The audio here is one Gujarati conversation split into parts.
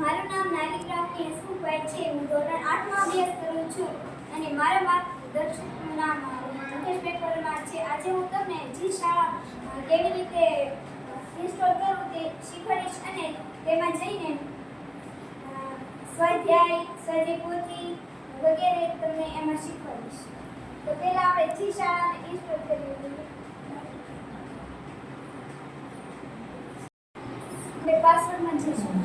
મારું નામ નાની પ્રાપ્તિ હસમુખભાઈ છે. હું ધોરણ 8 માં અભ્યાસ કરું છું અને મારા માર્ગદર્શકનું નામ મુકેશભાઈ પરમાર છે. આજે હું તમને જી શાળા કેવી રીતે ઇન્સ્ટોલ કરવું તે શીખવાડીશ અને તેમાં જઈને સ્વાધ્યાય, સ્વાધ્યાયપોથી વગેરે તમને એમાં શીખવાડીશ. તો પહેલા આપણે જી શાળાને ઇન્સ્ટોલ કરવી જોઈએ. આપણે પાસવર્ડમાં જઈશું.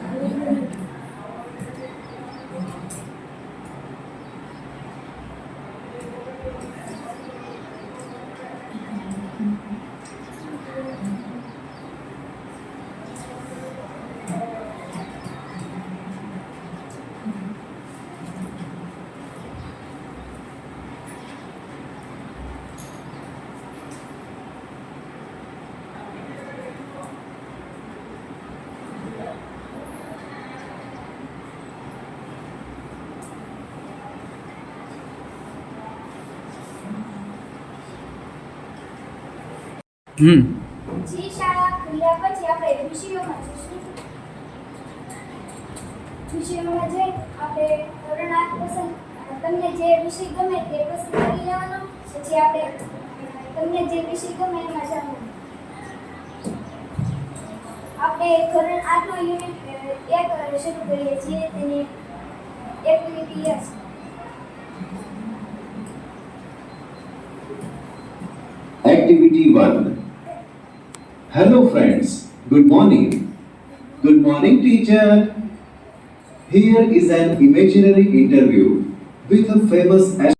જી શાળા ખુલ્યા પછી આપણે વિષયોમાં જઈશું. વિષયોમાં જઈ આપણે ધોરણ 8 પસંદ તમને જે વિષય ગમે તે પસંદ કરી લેવાનો. પછી આપણે તમને જે વિષય ગમે એમાં જવાનું. આપણે ધોરણ 8 નો યુનિટ 1 શરૂ કરીએ છીએ. તેની એક્ટિવિટી છે. Activity 1. Hello friends, good morning. Good morning teacher. Here is an imaginary interview with a famous